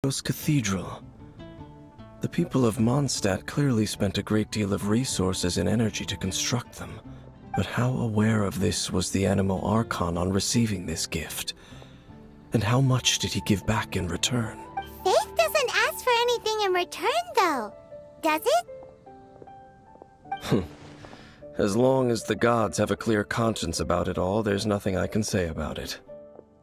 Cathedral. The people of Mondstadt clearly spent a great deal of resources and energy to construct them. But how aware of this was the Animal Archon on receiving this gift? And how much did he give back in return? Faith doesn't ask for anything in return, though, does it? As long as the gods have a clear conscience about it all, there's nothing I can say about it.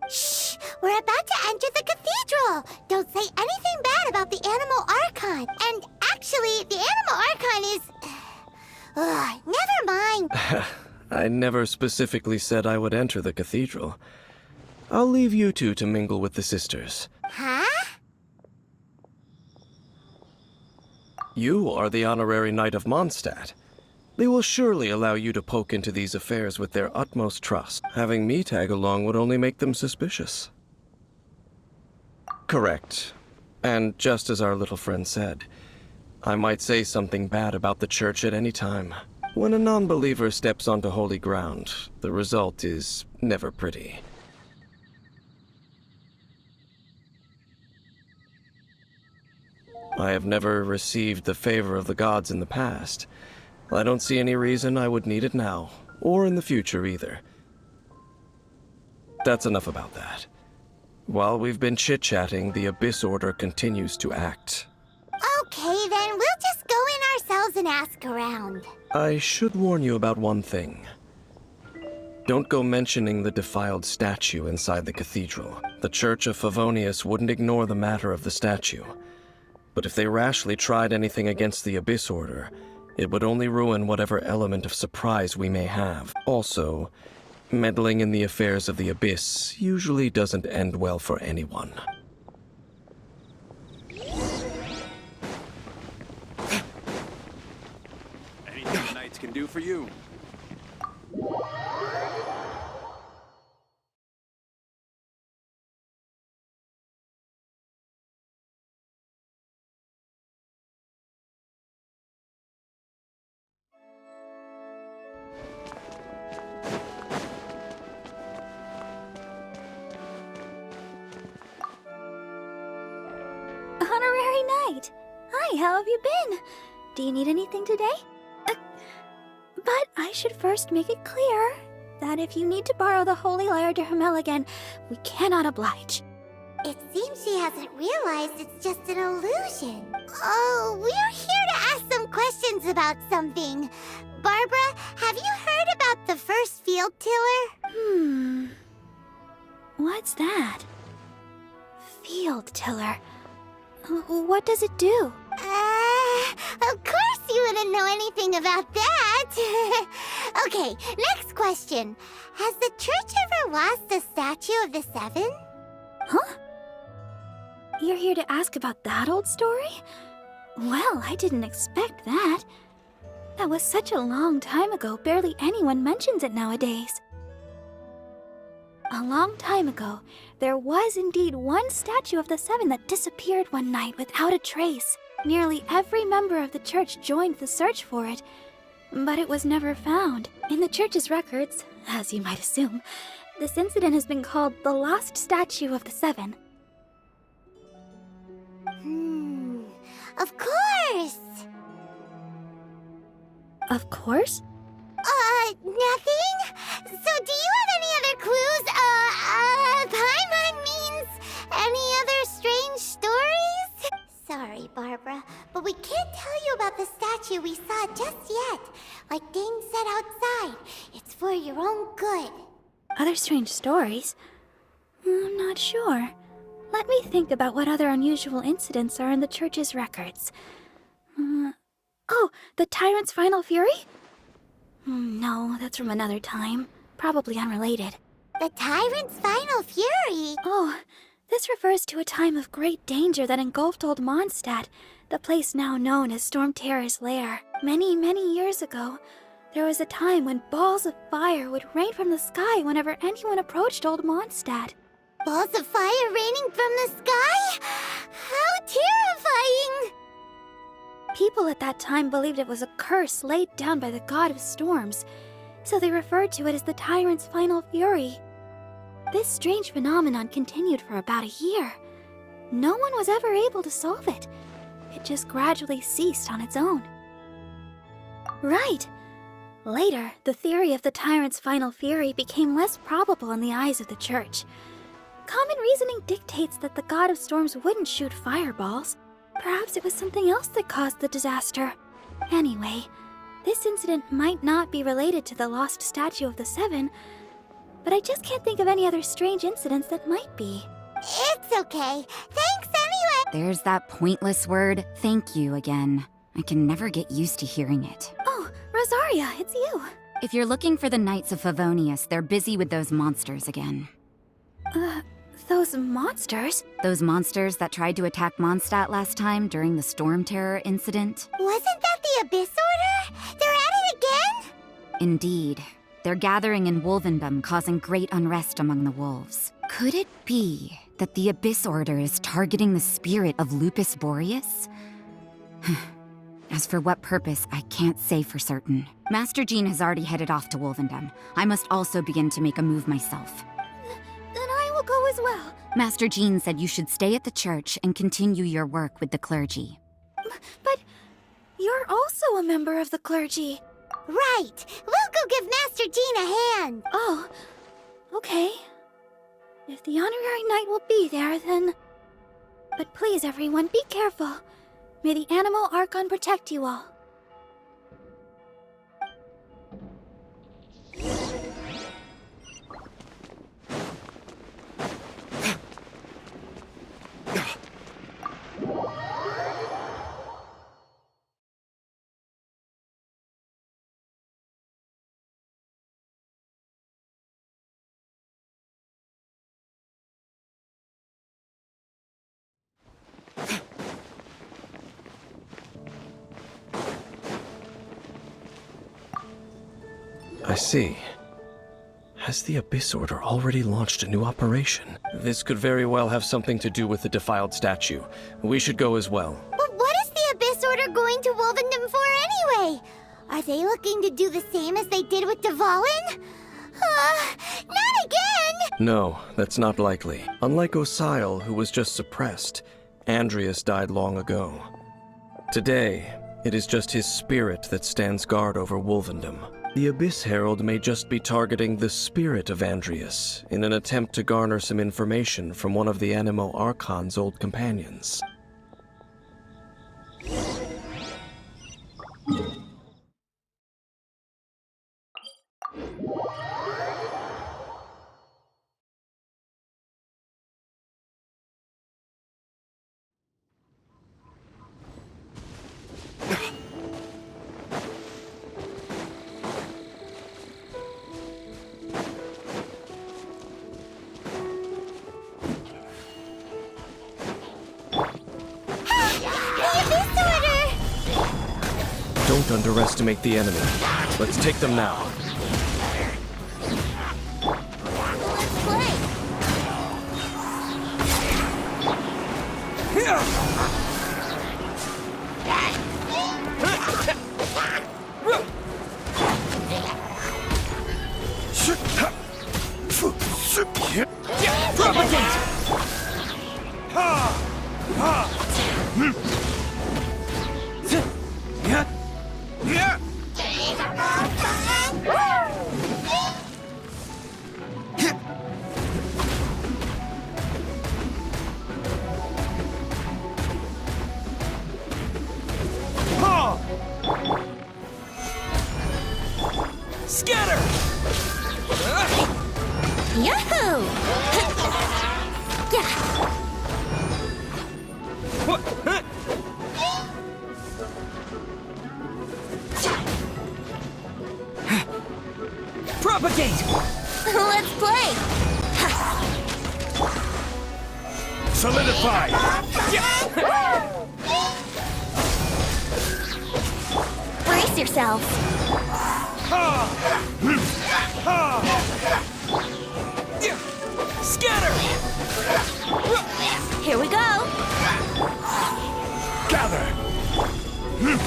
Shh! We're about to enter the cathedral! Don't say anything bad about the Animal Archon! And actually, the Animal Archon is... never mind! I never specifically said I would enter the cathedral. I'll leave you two to mingle with the sisters. Huh? You are the honorary knight of Mondstadt. They will surely allow you to poke into these affairs with their utmost trust. Having me tag along would only make them suspicious. Correct. And just as our little friend said, I might say something bad about the church at any time. When a non-believer steps onto holy ground, the result is never pretty. I have never received the favor of the gods in the past. I don't see any reason I would need it now, or in the future either. That's enough about that. While we've been chit-chatting, the Abyss Order continues to act. Okay, then we'll just go in ourselves and ask around. I should warn you about one thing. Don't go mentioning the defiled statue inside the cathedral. The Church of Favonius wouldn't ignore the matter of the statue. But if they rashly tried anything against the Abyss Order, it would only ruin whatever element of surprise we may have. Also, meddling in the affairs of the Abyss usually doesn't end well for anyone. Anything the knights can do for you. Honorary Knight! Hi, how have you been? Do you need anything today? But I should first make it clear that if you need to borrow the Holy Lyre to Hermel again, we cannot oblige. It seems she hasn't realized it's just an illusion. Oh, we're here to ask some questions about something. Barbara, have you heard about the first field tiller? What's that? Field tiller. What does it do? Of course you wouldn't know anything about that. Okay, next question. Has the church ever lost a statue of the Seven? Huh? You're here to ask about that old story? Well, I didn't expect that. That was such a long time ago, barely anyone mentions it nowadays. A long time ago, there was indeed one statue of the Seven that disappeared one night without a trace. Nearly every member of the church joined the search for it, but it was never found. In the church's records, as you might assume, this incident has been called the Lost Statue of the Seven. Of course! Of course? Nothing? So do you have any other clues? Paimon means any other strange stories? Sorry, Barbara, but we can't tell you about the statue we saw just yet. Like Dane said outside, it's for your own good. Other strange stories? I'm not sure. Let me think about what other unusual incidents are in the church's records. Oh, the Tyrant's Final Fury? No, that's from another time. Probably unrelated. The Tyrant's Final Fury? Oh, this refers to a time of great danger that engulfed old Mondstadt, the place now known as Storm Terror's lair. Many, many years ago, there was a time when balls of fire would rain from the sky whenever anyone approached old Mondstadt. Balls of fire raining from the sky? How terrifying! People at that time believed it was a curse laid down by the god of storms, so they referred to it as the Tyrant's Final Fury. This strange phenomenon continued for about a year, no one was ever able to solve it. It just gradually ceased on its own. Right. Later, the theory of the tyrant's final fury became less probable in the eyes of the church. Common reasoning dictates that the god of storms wouldn't shoot fireballs. Perhaps it was something else that caused the disaster. Anyway, this incident might not be related to the lost statue of the Seven, but I just can't think of any other strange incidents that might be. It's okay. Thanks anyway. There's that pointless word, thank you, again. I can never get used to hearing it. Oh, Rosaria, it's you. If you're looking for the Knights of Favonius, they're busy with those monsters again. Those monsters? Those monsters that tried to attack Mondstadt last time during the Storm Terror incident? Wasn't that the Abyss Order? They're at it again? Indeed. They're gathering in Wolvendom, causing great unrest among the wolves. Could it be that the Abyss Order is targeting the spirit of Lupus Boreas? As for what purpose, I can't say for certain. Master Jean has already headed off to Wolvendom. I must also begin to make a move myself. Then I will go as well. Master Jean said you should stay at the church and continue your work with the clergy. But you're also a member of the clergy. Right. We'll go give Master Jean a hand. Oh, okay. If the honorary knight will be there, then... But please, everyone, be careful. May the Animal Archon protect you all. I see. Has the Abyss Order already launched a new operation? This could very well have something to do with the defiled statue. We should go as well. But what is the Abyss Order going to Wolvendom for anyway? Are they looking to do the same as they did with Dvalin? Not again! No, that's not likely. Unlike Osile, who was just suppressed, Andreas died long ago. Today, it is just his spirit that stands guard over Wolvendom. The Abyss Herald may just be targeting the spirit of Andreas in an attempt to garner some information from one of the Animo Archon's old companions. Don't underestimate the enemy. Let's take them now. Scatter! Yahoo! Yeah. What? Propagate! Let's play! Solidify! Brace yourself! Scatter! Here we go! Gather! Whew.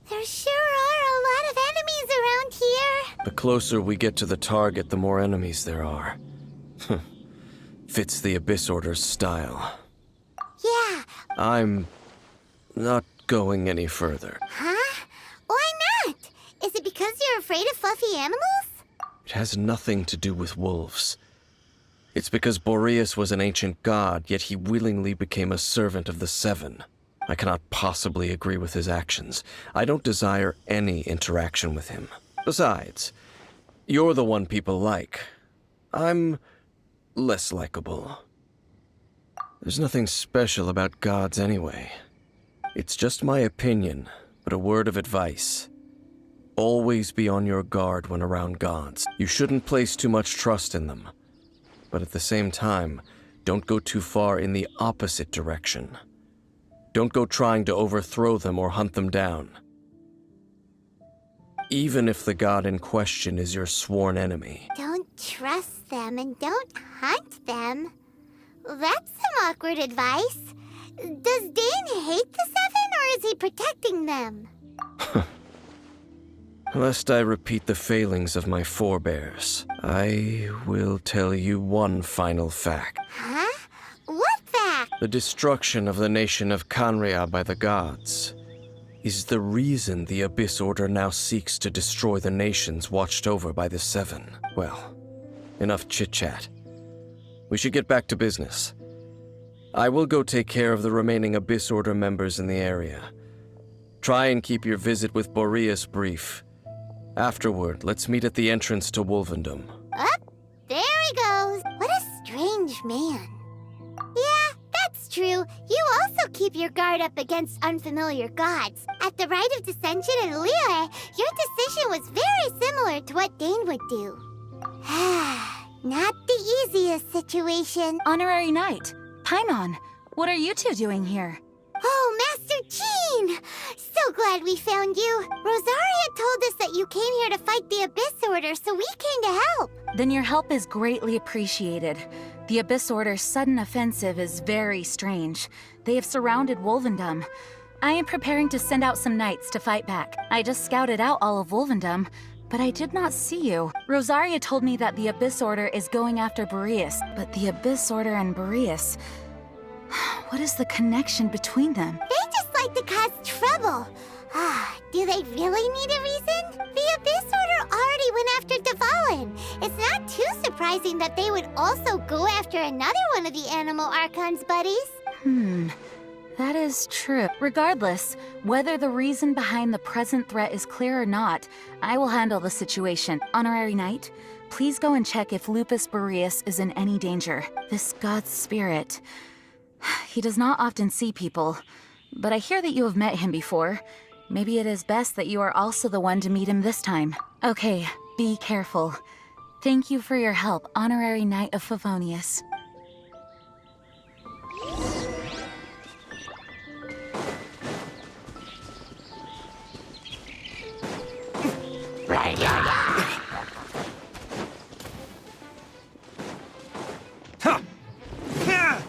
There sure are The closer we get to the target, the more enemies there are. Fits the Abyss Order's style. Yeah, I'm not going any further. huh? Why not? Is it because you're afraid of fluffy animals? It has nothing to do with wolves. It's because Boreas was an ancient god, yet he willingly became a servant of the Seven. I cannot possibly agree with his actions. I don't desire any interaction with him. Besides, you're the one people like. I'm less likable. There's nothing special about gods anyway. It's just my opinion, but a word of advice. Always be on your guard when around gods. You shouldn't place too much trust in them. But at the same time, don't go too far in the opposite direction. Don't go trying to overthrow them or hunt them down. Even if the god in question is your sworn enemy. Don't trust them and don't hunt them. That's some awkward advice. Does Dane hate the Seven, or is he protecting them? Lest I repeat the failings of my forebears, I will tell you one final fact. Huh? What fact? The destruction of the nation of Canria by the gods is the reason the Abyss Order now seeks to destroy the nations watched over by the Seven. Well, enough chit-chat. We should get back to business. I will go take care of the remaining Abyss Order members in the area. Try and keep your visit with Boreas brief. Afterward, let's meet at the entrance to Wolvendom. Up, there he goes. What a strange man. Yeah, that's true. You also keep your guard up against unfamiliar gods. At the Rite of Dissension in Liyue, your decision was very similar to what Dane would do. Not the easiest situation. Honorary Knight, Paimon, what are you two doing here? Oh, Master Jean! So glad we found you. Rosaria told us that you came here to fight the Abyss Order, so we came to help. Then your help is greatly appreciated. The Abyss Order's sudden offensive is very strange. They have surrounded Wolvendom. I am preparing to send out some knights to fight back. I just scouted out all of Wolvendom, but I did not see you. Rosaria told me that the Abyss Order is going after Boreas, but the Abyss Order and Boreas... What is the connection between them? They just like to cause trouble. Do they really need a reason? The Abyss Order already went after Dvalin. It's not too surprising that they would also go after another one of the Animal Archon's buddies. That is true. Regardless, whether the reason behind the present threat is clear or not, I will handle the situation. Honorary Knight, please go and check if Lupus Boreas is in any danger. This god's spirit... He does not often see people, but I hear that you have met him before. Maybe it is best that you are also the one to meet him this time. Okay, be careful. Thank you for your help, Honorary Knight of Favonius. Huh. Yeah.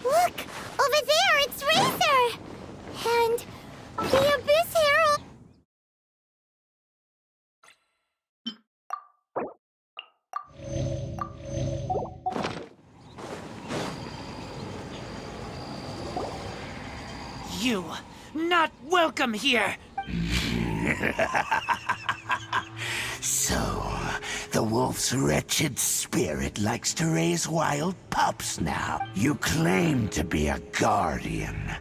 Look! Over there, it's Razor! And the Abyss Herald... You not welcome here. So, the wolf's wretched spirit likes to raise wild pups now. You claim to be a guardian,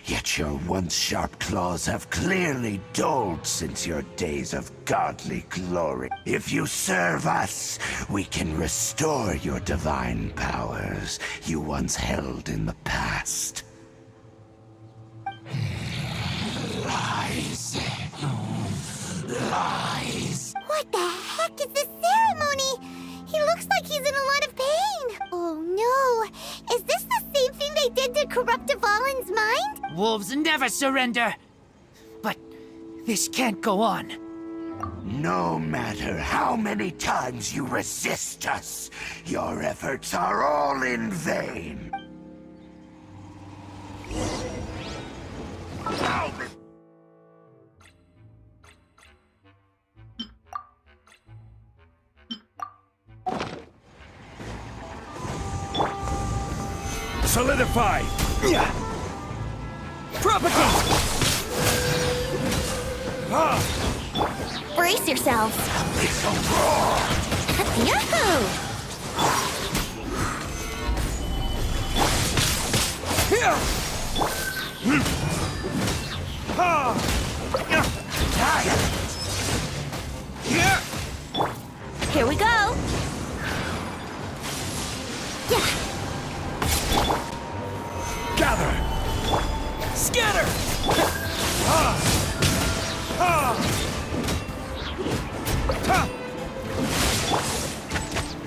yet your once sharp claws have clearly dulled since your days of godly glory. If you serve us, we can restore your divine powers you once held in the past. Lies. Lies. What the heck is this ceremony? He looks like he's in a lot of pain. Oh no! Is this the same thing they did to Wolves never surrender! But this can't go on. No matter how many times you resist us, your efforts are all in vain. Solidify! Propagate! Brace yourselves. Yahoo! Here we go. Yeah. Gather! Scatter!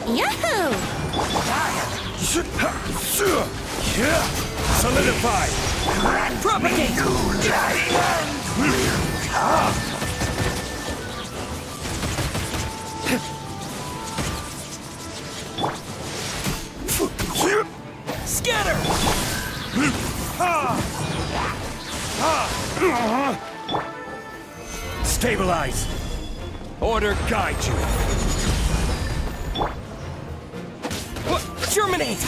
Yahoo! Solidify! Propagate! Scatter! Stabilize! Order guide you! Germinate!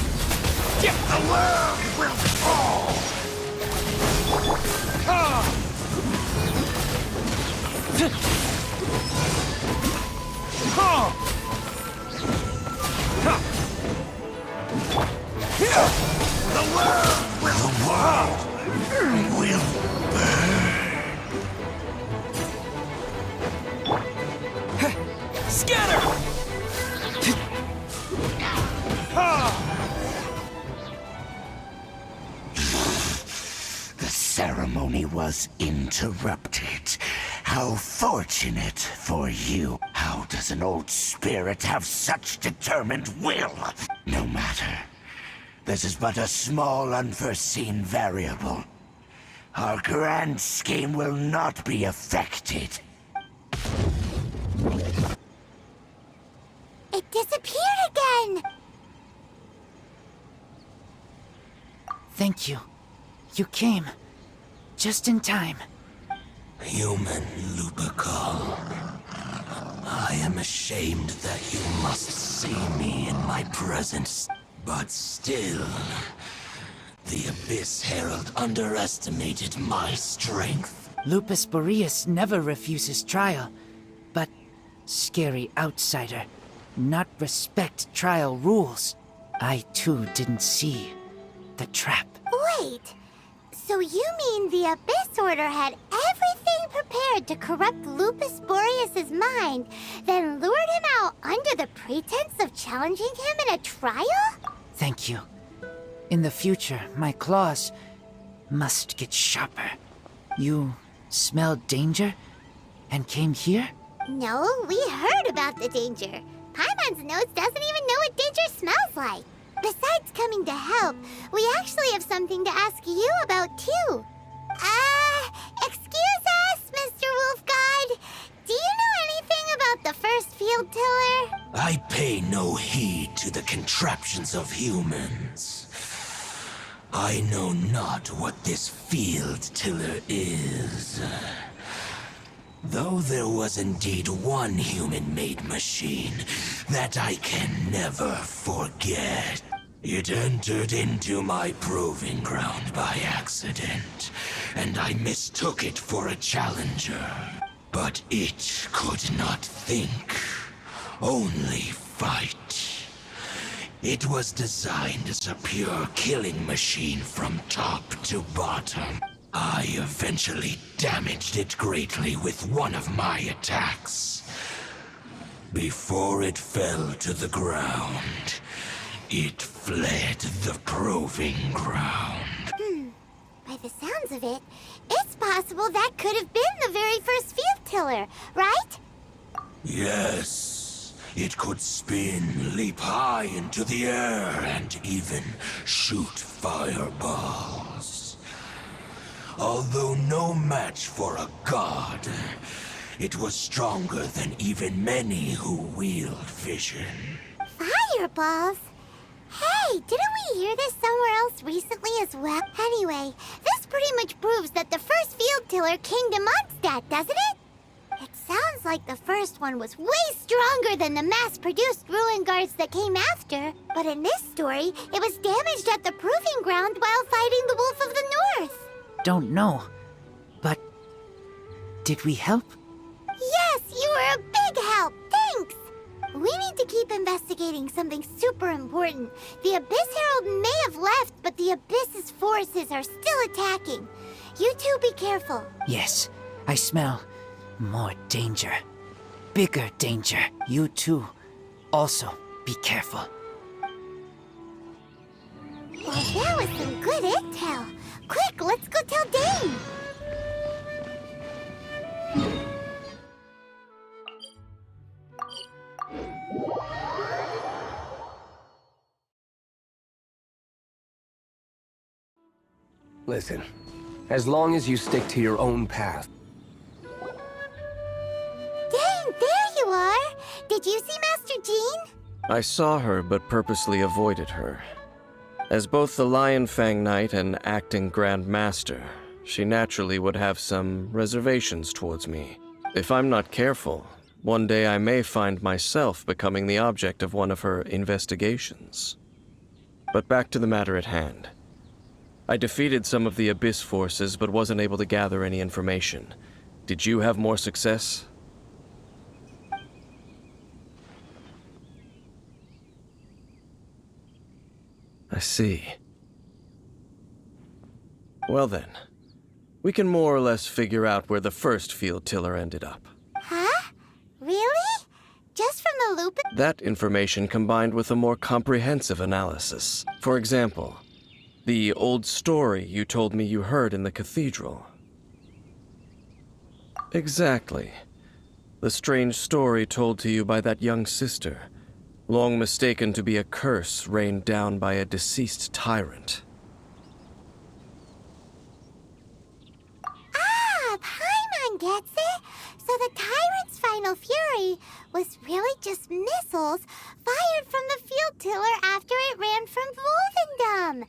The world will fall! The world will burn! Scatter! The ceremony was interrupted. How fortunate for you. How does an old spirit have such determined will? No matter. This is but a small unforeseen variable. Our grand scheme will not be affected. It disappeared again! Thank you. You came. Just in time. Human Lupercal. I am ashamed that you must see me in my presence. But still, the Abyss Herald underestimated my strength. Lupus Boreas never refuses trial, but scary outsider, not respect trial rules. I too didn't see the trap. Wait, so you mean the Abyss Order had everything prepared to corrupt Lupus Boreas' mind, then lured him out under the pretense of challenging him in a trial? Thank you. In the future, my claws must get sharper. You smelled danger and came here? No, we heard about the danger. Paimon's nose doesn't even know what danger smells like. Besides coming to help, we actually have something to ask you about too. Excuse us, Mr. Wolf God. Do you know anything about the first field tiller? I pay no heed to the contraptions of humans. I know not what this field tiller is. Though there was indeed one human-made machine that I can never forget. It entered into my proving ground by accident, and I mistook it for a challenger. But it could not think, only fight. It was designed as a pure killing machine from top to bottom. I eventually damaged it greatly with one of my attacks. Before it fell to the ground, it fled the proving ground. By the sounds of it, it's possible that could have been the very first field tiller, right? Yes, it could spin, leap high into the air, and even shoot fireballs. although no match for a god. It was stronger than even many who wield vision. Fireballs? Hey, didn't we hear this somewhere else recently as well? Anyway, this pretty much proves that the first field tiller came to Mondstadt, doesn't it? It sounds like the first one was way stronger than the mass-produced ruin guards that came after. But in this story, it was damaged at the proving ground while fighting the Wolf of the North. Don't know. But did we help? Yes, you were a big help. Thanks. We need to keep investigating something super important. The Abyss Herald may have left, but the Abyss's forces are still attacking. You two be careful. Yes, I smell more danger. Bigger danger. You too. Also, be careful. Well, that was some good intel. Quick, let's go tell Dane. Listen, as long as you stick to your own path. Dane, there you are! Did you see Master Jean? I saw her, but purposely avoided her. As both the Lion Fang Knight and acting Grand Master, she naturally would have some reservations towards me. If I'm not careful, one day I may find myself becoming the object of one of her investigations. But back to the matter at hand. I defeated some of the Abyss forces, but wasn't able to gather any information. Did you have more success? I see. Well then, we can more or less figure out where the first field tiller ended up. Huh? Really? Just from the loop? That information combined with a more comprehensive analysis. For example, the old story you told me you heard in the cathedral. Exactly. The strange story told to you by that young sister, long mistaken to be a curse rained down by a deceased tyrant. Ah, Paimon gets it! So the tyrant's final fury was really just missiles fired from the field tiller after it ran from Wolvendom.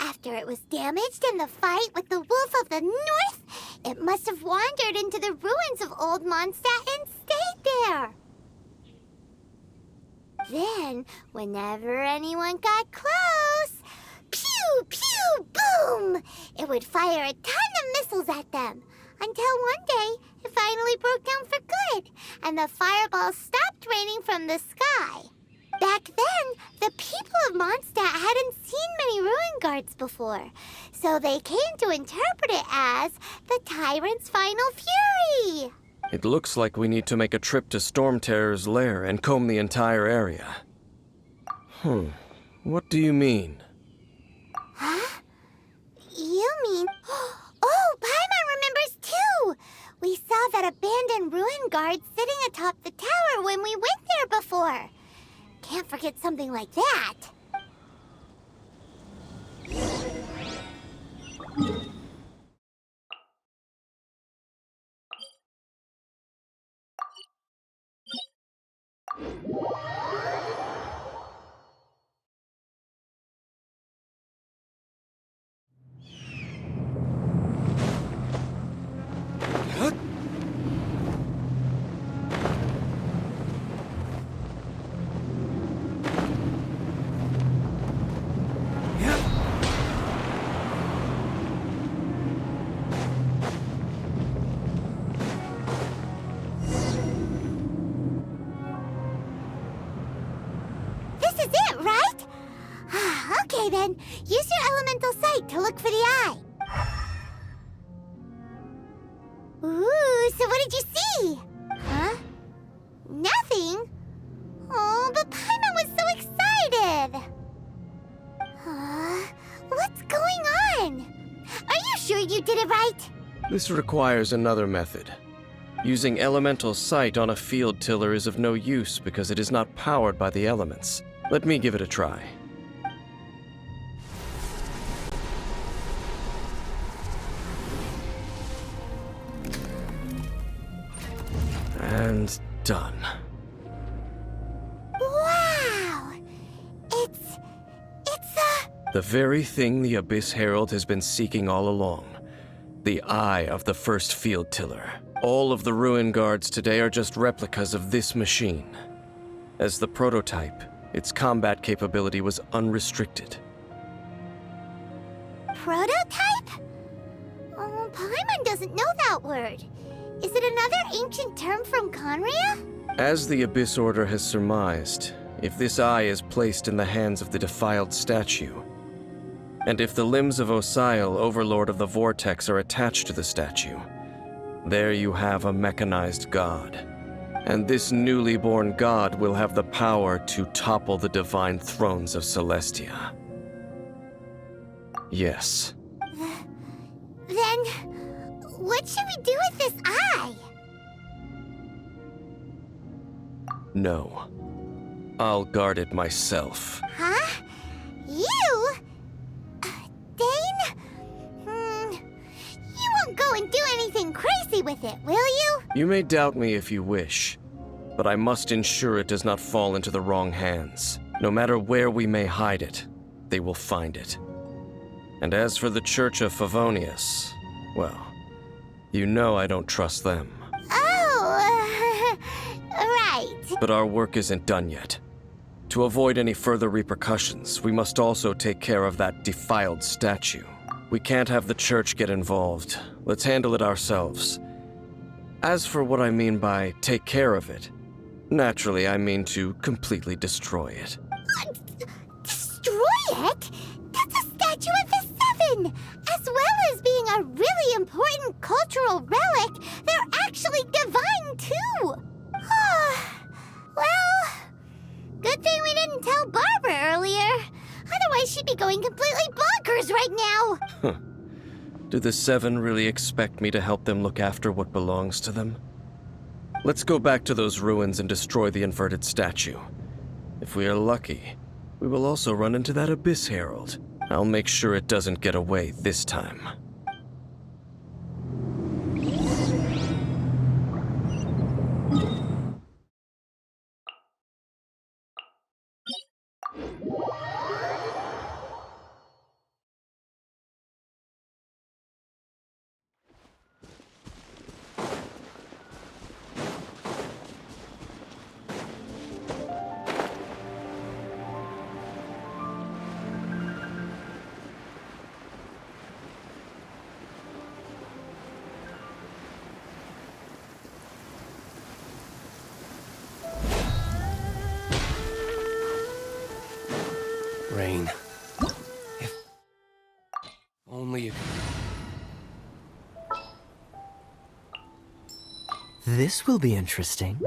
After it was damaged in the fight with the Wolf of the North, it must have wandered into the ruins of Old Mondstadt and stayed there. Then, whenever anyone got close, pew, pew, boom! It would fire a ton of missiles at them. Until one day, it finally broke down for good, and the fireballs stopped raining from the sky. Back then, the people of Mondstadt hadn't seen many ruin guards before, so they came to interpret it as the tyrant's final fury. It looks like we need to make a trip to Storm Terror's lair and comb the entire area. What do you mean? Huh? You mean... Oh, Paimon remembers too! We saw that abandoned ruin guard sitting atop the tower when we went there before. Can't forget something like that. This is it, right? Okay then, use your elemental sight to look for the eye. Ooh, so what did you see? Huh? Nothing? Oh, but Paimon was so excited! What's going on? Are you sure you did it right? This requires another method. Using elemental sight on a field tiller is of no use because it is not powered by the elements. Let me give it a try. And done. Wow! It's The very thing the Abyss Herald has been seeking all along. The eye of the first field tiller. All of the ruin guards today are just replicas of this machine. As the prototype, its combat capability was unrestricted. prototype? Oh, Paimon doesn't know that word. Is it another ancient term from Conria? As the Abyss Order has surmised, if this eye is placed in the hands of the defiled statue, and if the limbs of Osial, Overlord of the Vortex, are attached to the statue, there you have a mechanized god. And this newly born god will have the power to topple the divine thrones of Celestia. Yes. Then, what should we do with this eye? No. I'll guard it myself. Huh? You? Dane? You won't go and do anything crazy with it, will you? You may doubt me if you wish, but I must ensure it does not fall into the wrong hands. No matter where we may hide it, they will find it. And as for the Church of Favonius, well, you know I don't trust them. Oh, right. But our work isn't done yet. To avoid any further repercussions, we must also take care of that defiled statue. We can't have the church get involved. Let's handle it ourselves. As for what I mean by take care of it, naturally I mean to completely destroy it. Destroy it? That's a statue of the Seven! As well as being a really important cultural relic, they're actually divine too! Well, good thing we didn't tell Barbara earlier. Otherwise she'd be going completely bonkers right now! Do the Seven really expect me to help them look after what belongs to them? Let's go back to those ruins and destroy the inverted statue. If we are lucky, we will also run into that Abyss Herald. I'll make sure it doesn't get away this time. Rain. If only you could. This will be interesting.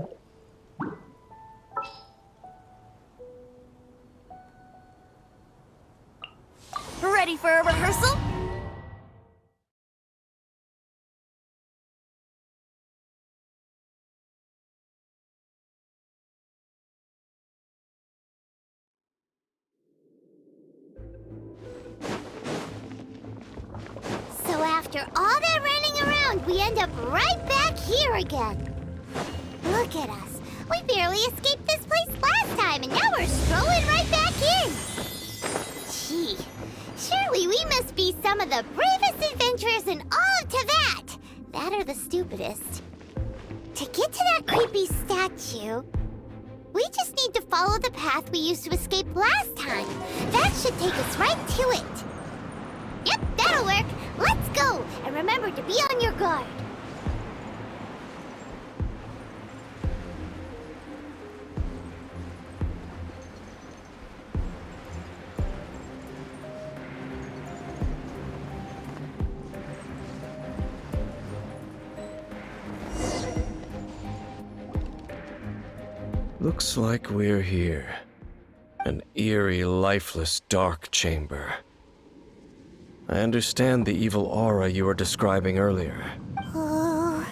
Ready for a rehearsal? So after all that running around, we end up right back here again. Look at us. We barely escaped this place last time, and now we're strolling right back in. Gee, surely we must be some of the bravest adventurers in all of Teyvat. That or the stupidest. To get to that creepy statue, we just need to follow the path we used to escape last time. That should take us right to it. Yep, that'll work. Let's go! And remember to be on your guard. Looks like we're here. An eerie, lifeless, dark chamber. I understand the evil aura you were describing earlier. Oh,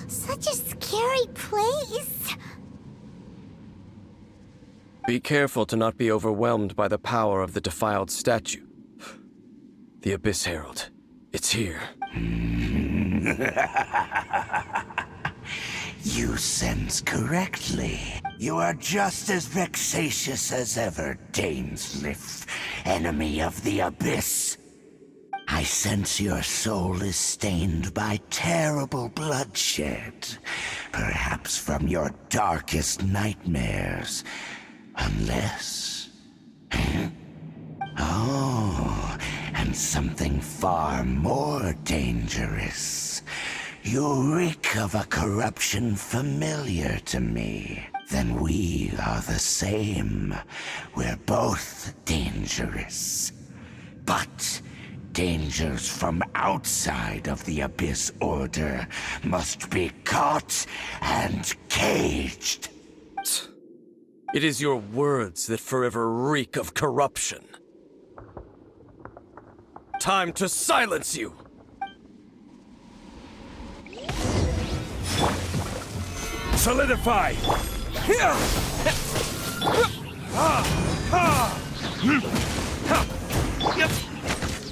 such a scary place. Be careful to not be overwhelmed by the power of the defiled statue. The Abyss Herald. It's here. You sense correctly. You are just as vexatious as ever, Dainsleif, enemy of the Abyss. I sense your soul is stained by terrible bloodshed, perhaps from your darkest nightmares, unless... Oh, and something far more dangerous. You reek of a corruption familiar to me. Then we are the same. We're both dangerous. But dangers from outside of the Abyss Order must be caught and caged. It is your words that forever reek of corruption. Time to silence you! Solidify!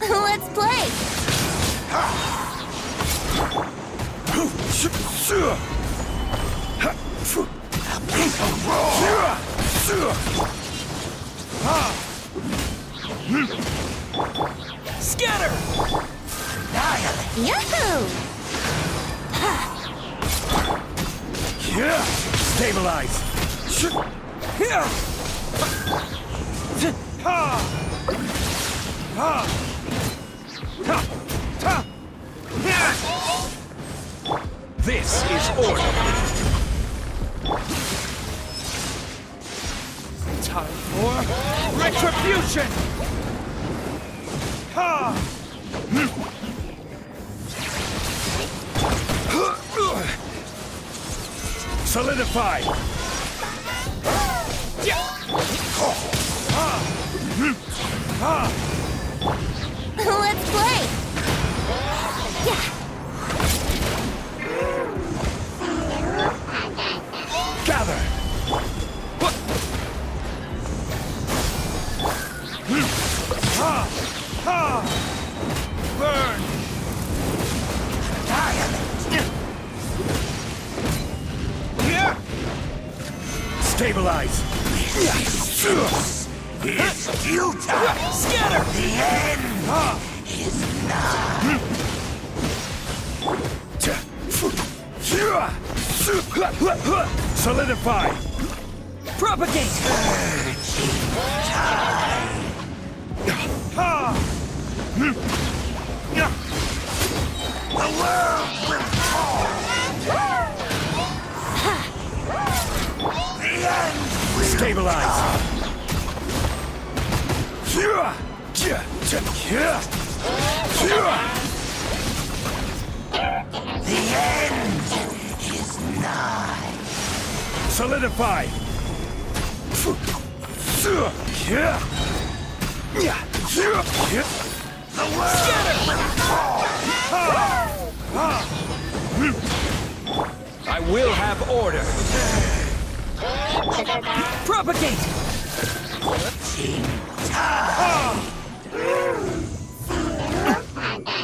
Let's play! Scatter! Yahoo! Stabilize! This is order. Time for retribution! Solidify! Let's play! Gather! Burn! Stabilize! It's futile! Scatter! The end is nigh! Solidify! Propagate! The world will fall! The end will Stabilize! The end is nigh! Solidify! The world will fall! I will have order! Propagate! In time!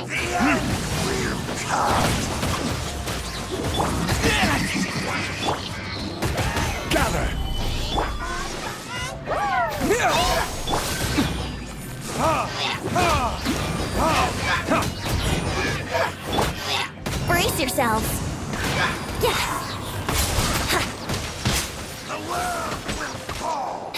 The end will come! Gather! Brace yourselves! Yeah! The world will fall!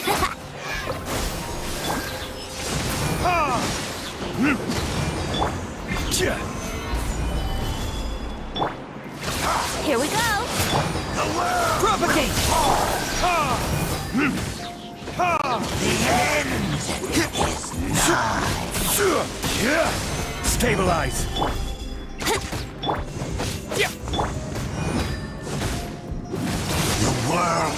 Here we go! The world Propagate! The end is nigh! Stabilize! The world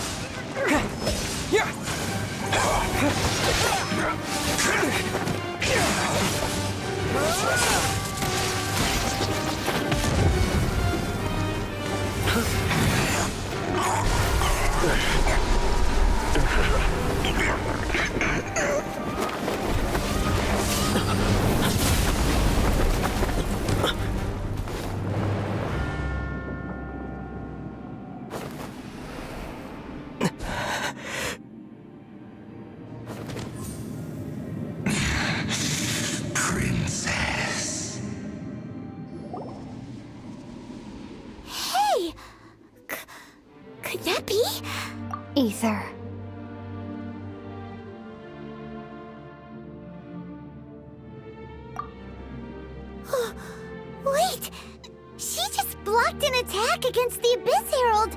Ether. Wait! She just blocked an attack against the Abyss Herald!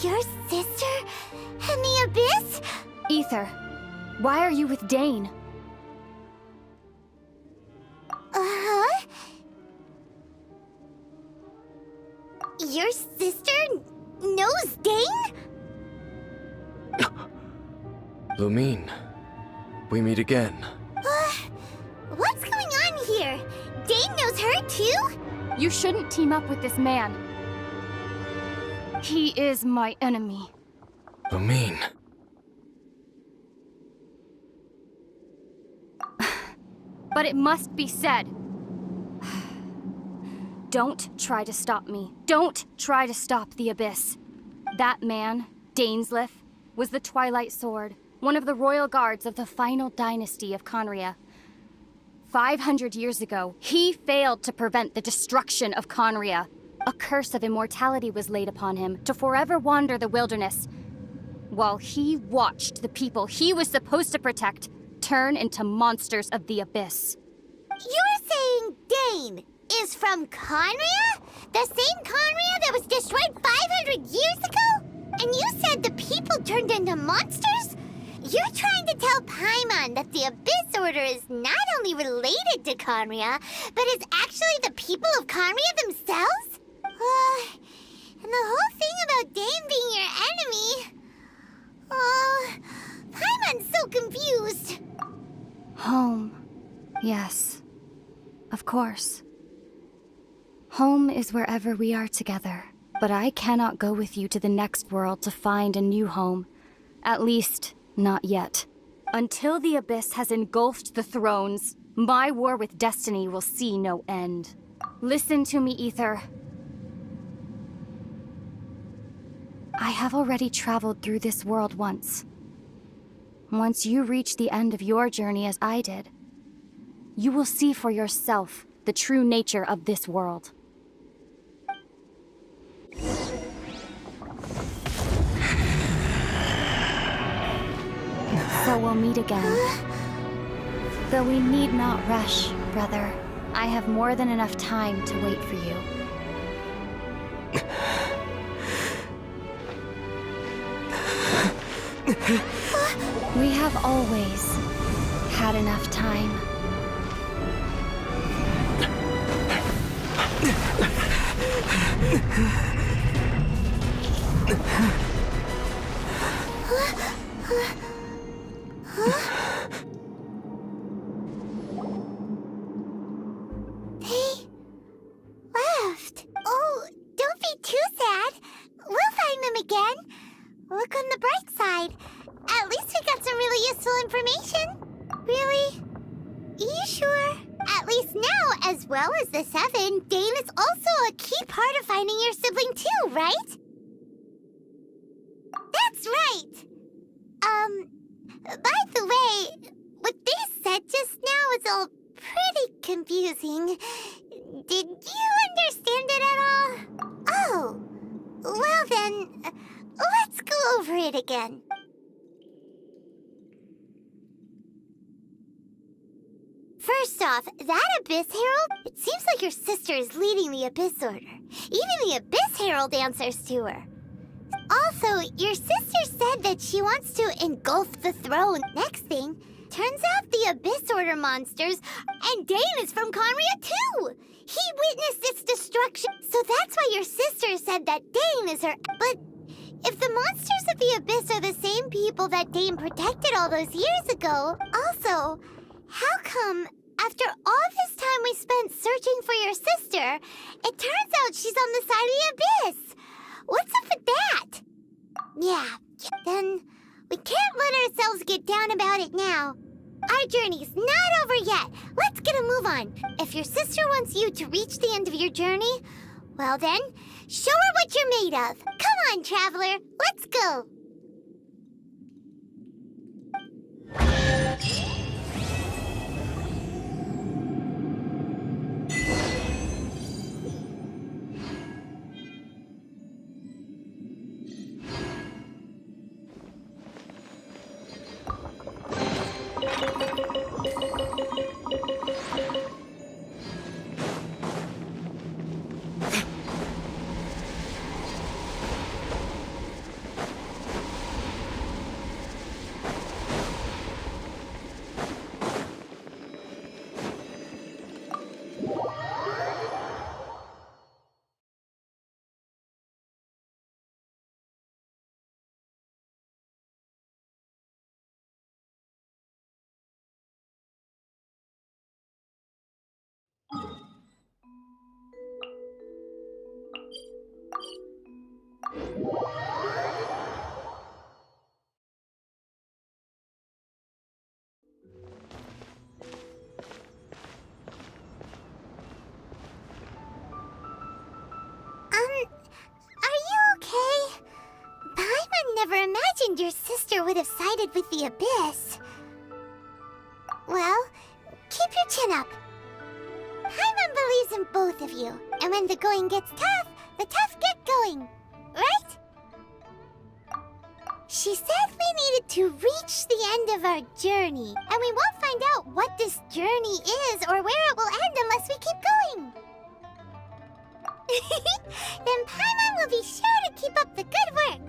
Your sister and the Abyss? Ether, why are you with Dane? Uh-huh? Your sister knows Dane? Lumine, we meet again. What's going on here? Dane knows her too? You shouldn't team up with this man. He is my enemy. Lumine. But it must be said. Don't try to stop me. Don't try to stop the Abyss. That man, Dainsleif, was the Twilight Sword, one of the royal guards of the final dynasty of Conria. 500 years ago, he failed to prevent the destruction of Conria. A curse of immortality was laid upon him to forever wander the wilderness, while he watched the people he was supposed to protect turn into monsters of the Abyss. You're saying Dane is from Conria? The same Conria that was destroyed 500 years ago? And you said the people turned into monsters? You're trying to tell Paimon that the Abyss Order is not only related to Conria, but is actually the people of Conria themselves? And the whole thing about Dane being your enemy... Paimon's so confused. Home. Yes. Of course. Home is wherever we are together. But I cannot go with you to the next world to find a new home. At least, not yet. Until the Abyss has engulfed the thrones, my war with destiny will see no end. Listen to me, Ether. I have already traveled through this world once. Once you reach the end of your journey as I did, you will see for yourself the true nature of this world. So we'll meet again. Though we need not rush, brother. I have more than enough time to wait for you. We have always had enough time. They left. Oh, don't be too sad. We'll find them again. Look on the bright side. At least we got some really useful information. Really? You sure? At least now, as well as the Seven, Dane is also a key part of finding your sibling too, right? That's right! By the way, what they said just now is all pretty confusing. Did you understand it at all? Oh, well then, let's go over it again. First off, that Abyss Herald, it seems like your sister is leading the Abyss Order. Even the Abyss Herald answers to her. Also, your sister said that she wants to engulf the throne. Next thing, turns out the Abyss Order monsters, and Dane is from Conria too! He witnessed its destruction, so that's why your sister said that Dane is her... But if the monsters of the Abyss are the same people that Dane protected all those years ago, also... How come, after all this time we spent searching for your sister, it turns out she's on the side of the Abyss? What's up with that? Yeah, then we can't let ourselves get down about it now. Our journey's not over yet. Let's get a move on. If your sister wants you to reach the end of your journey, well then, show her what you're made of. Come on, traveler, let's go. sister would have sided with the Abyss. Well, keep your chin up. Paimon believes in both of you, and when the going gets tough, the tough get going, right? She said we needed to reach the end of our journey, and we won't find out what this journey is or where it will end unless we keep going. Then Paimon will be sure to keep up the good work.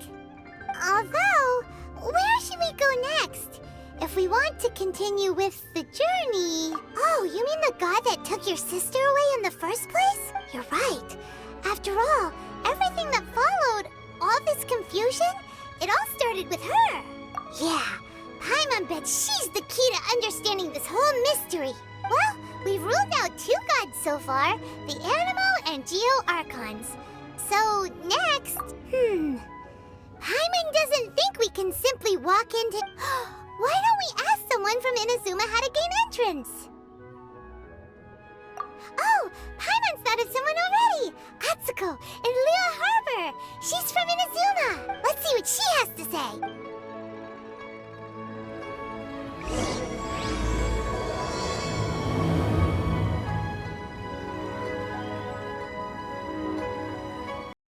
Although, where should we go next? If we want to continue with the journey... Oh, you mean the god that took your sister away in the first place? You're right. After all, everything that followed, all this confusion, it all started with her. Yeah, Paimon bets she's the key to understanding this whole mystery. Well, we've ruled out 2 gods so far, the Animo and Geo Archons. So, next... Paimon doesn't think we can simply walk into... Why don't we ask someone from Inazuma how to gain entrance? Oh, Paimon's thought of someone already! Atsuko in Lua Harbor! She's from Inazuma!